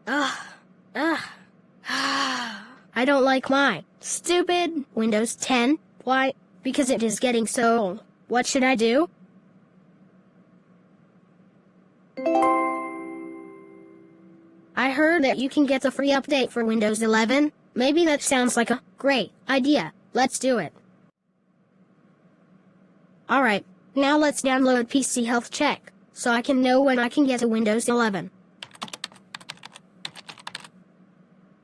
Ugh. Ugh. I don't like my stupid Windows 10. Why? Because it is getting so old. What should I do? I heard that you can get a free update for Windows 11. Maybe that sounds like a great idea. Let's do it. Alright, now let's download PC Health Check, so I can know when I can get a Windows 11.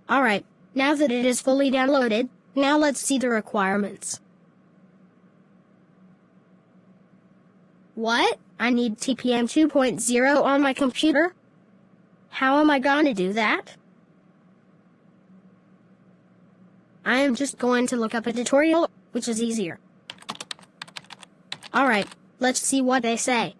Alright, now that it is fully downloaded, now let's see the requirements. What? I need TPM 2.0 on my computer? How am I going to do that? I am just going to look up a tutorial, which is easier. Alright, let's see what they say.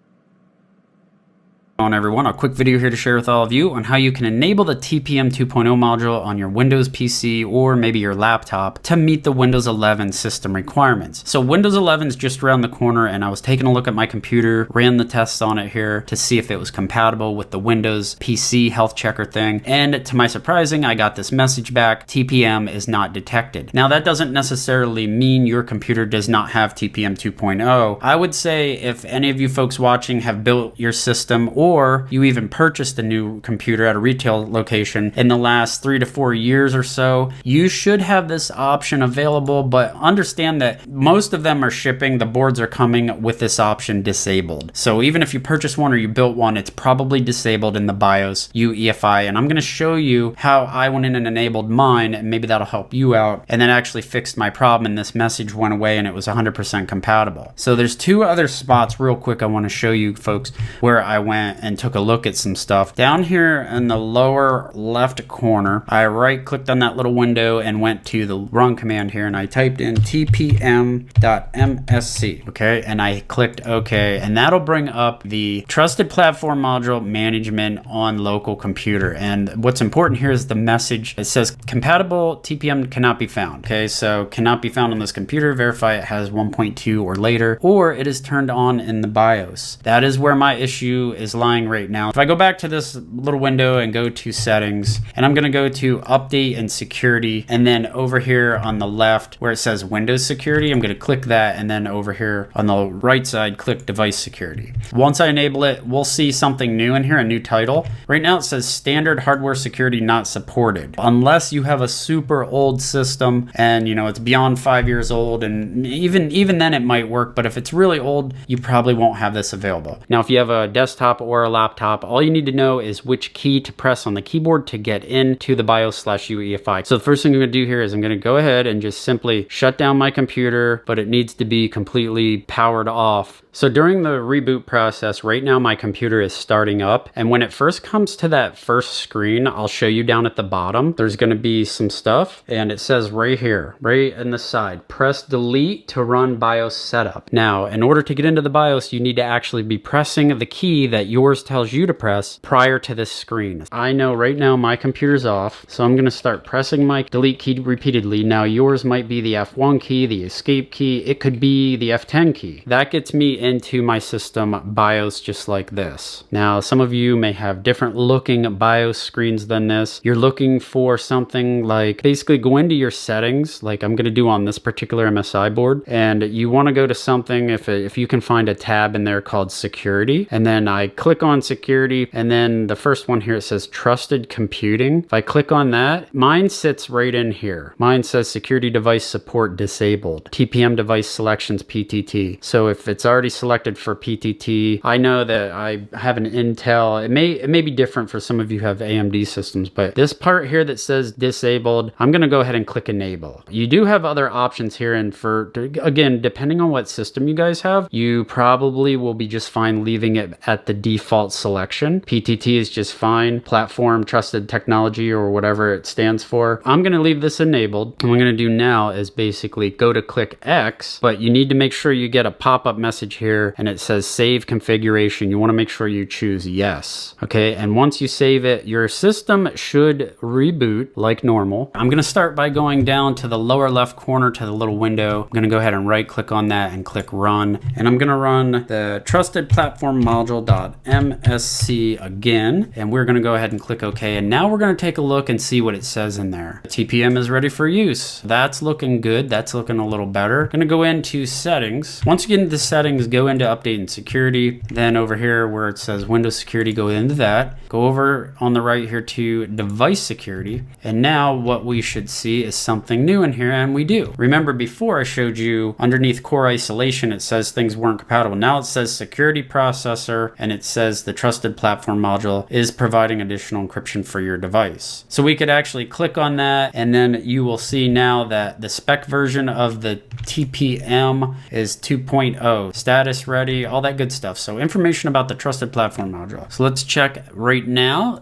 On everyone, a quick video here to share with all of you on how you can enable the TPM 2.0 module on your Windows PC or maybe your laptop to meet the Windows 11 system requirements. So Windows 11 is just around the corner, and I was taking a look at my computer, ran the tests on it here to see if it was compatible with the Windows PC health checker thing, and to my surprising, I got this message back: TPM is not detected. Now that doesn't necessarily mean your computer does not have TPM 2.0. I would say if any of you folks watching have built your system, or you even purchased a new computer at a retail location in the last 3 to 4 years or so, you should have this option available, but understand that most of them are shipping. The boards are coming with this option disabled. So even if you purchased one or you built one, it's probably disabled in the BIOS UEFI, and I'm going to show you how I went in and enabled mine, and maybe that'll help you out, and then actually fixed my problem, and this message went away and it was 100% compatible. So there's two other spots real quick I want to show you folks where I went and took a look at some stuff. Down here in the lower left corner, I right clicked on that little window and went to the run command here, and I typed in tpm.msc, okay, and I clicked OK, and that'll bring up the Trusted Platform Module Management on Local Computer. And what's important here is the message. It says compatible TPM cannot be found, okay, so cannot be found on this computer. Verify it has 1.2 or later, or it is turned on in the BIOS. That is where my issue is lying right now. If I go back to this little window and go to settings, and I'm going to go to update and security, and then over here on the left where it says Windows security, I'm going to click that, and then over here on the right side click device security. Once I enable it, we'll see something new in here, a new title. Right now it says standard hardware security not supported, unless you have a super old system and you know it's beyond 5 years old, and even then it might work, but if it's really old, you probably won't have this available. Now if you have a desktop or a laptop, all you need to know is which key to press on the keyboard to get into the BIOS/UEFI. So the first thing I'm going to do here is I'm going to go ahead and just simply shut down my computer, but it needs to be completely powered off. So during the reboot process, right now my computer is starting up, and when it first comes to that first screen, I'll show you down at the bottom, there's going to be some stuff, and it says right here, right in the side, press delete to run BIOS setup. Now, in order to get into the BIOS, you need to actually be pressing the key that yours tells you to press prior to this screen. I know right now my computer's off, so I'm going to start pressing my delete key repeatedly. Now yours might be the F1 key, the escape key, it could be the F10 key. That gets me into my system BIOS just like this. Now some of you may have different looking BIOS screens than this. You're looking for something like, basically go into your settings like I'm going to do on this particular MSI board, and you want to go to something, if you can find a tab in there called security, and then I click on security, and then the first one here, it says trusted computing. If I click on that, mine sits right in here. Mine says security device support disabled, TPM device selections PTT. So if it's already selected for PTT, I know that I have an Intel. It may be different for some of you who have AMD systems, but this part here that says disabled, I'm going to go ahead and click enable. You do have other options here, and for, again, depending on what system you guys have, you probably will be just fine leaving it at the default selection. PTT is just fine. Platform Trusted Technology, or whatever it stands for. I'm going to leave this enabled. And what I'm going to do now is basically go to click X, but you need to make sure you get a pop-up message here here and it says save configuration, you want to make sure you choose yes. Okay, and once you save it, your system should reboot like normal. I'm going to start by going down to the lower left corner to the little window. I'm going to go ahead and right click on that and click run. And I'm going to run the trusted platform module.msc again. And we're going to go ahead and click OK. And now we're going to take a look and see what it says in there. TPM is ready for use. That's looking good. That's looking a little better. Going to go into settings. Once you get into settings, go into update and security. Then over here where it says Windows security, go into that. Go over on the right here to device security. And now what we should see is something new in here, and we do. Remember before I showed you underneath core isolation, it says things weren't compatible. Now it says security processor, and it says the trusted platform module is providing additional encryption for your device. So we could actually click on that, and then you will see now that the spec version of the TPM is 2.0, status ready, all that good stuff. So information about the trusted platform module. So let's check right now,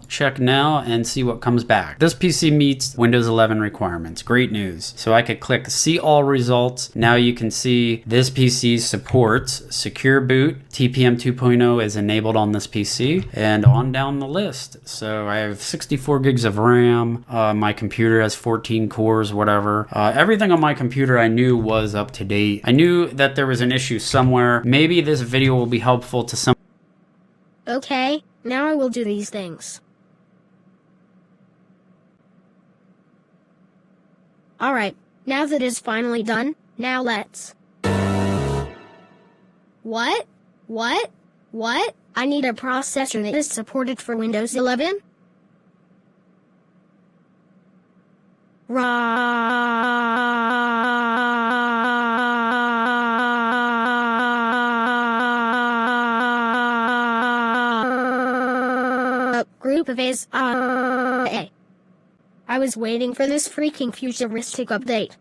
and see what comes back. This PC meets Windows 11 requirements. Great news. So I could click see all results. Now you can see this PC supports secure boot. TPM 2.0 is enabled on this PC, and on down the list. So I have 64 gigs of RAM. My computer has 14 cores, whatever. Everything on my computer I knew was up to date. I knew that there was an issue somewhere. Maybe this video will be helpful to some. Okay, now I will do these things. Alright, now that it's finally done, now let's... What? I need a processor that is supported for Windows 11? Group of A's, I was waiting for this freaking futuristic update.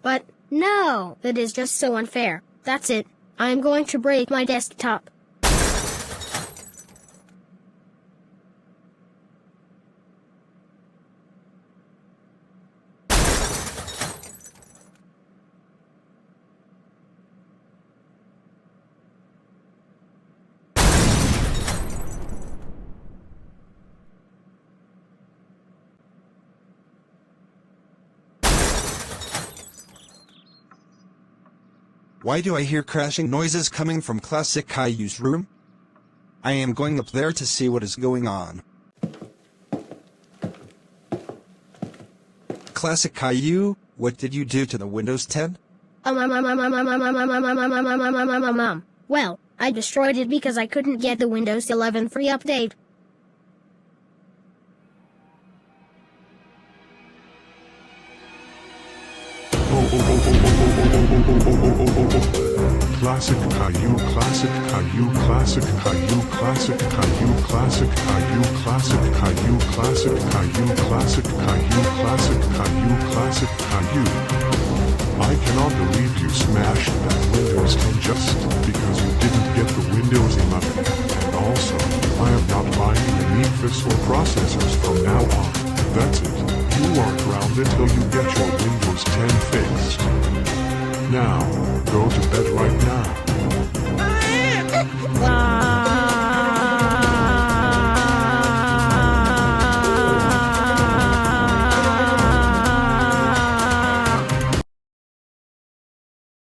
But no, that is just so unfair. That's it. I'm going to break my desktop. Why do I hear crashing noises coming from Classic Caillou's room? I am going up there to see what is going on. Classic Caillou, what did you do to the Windows 10? Well, I destroyed it because I couldn't get the Windows 11 free update. Classic Caillou, Classic Caillou, Classic Caillou, Classic Caillou, Classic Caillou, Classic Caillou, Classic Caillou, Classic Caillou, Classic Caillou, Classic Caillou. I cannot believe you smashed that Windows 10 just because you didn't get the Windows 11. And also, I am not buying any Neatfix or processors from now on. That's it. You are grounded till you get your Windows 10 fixed. Now, go to bed right now.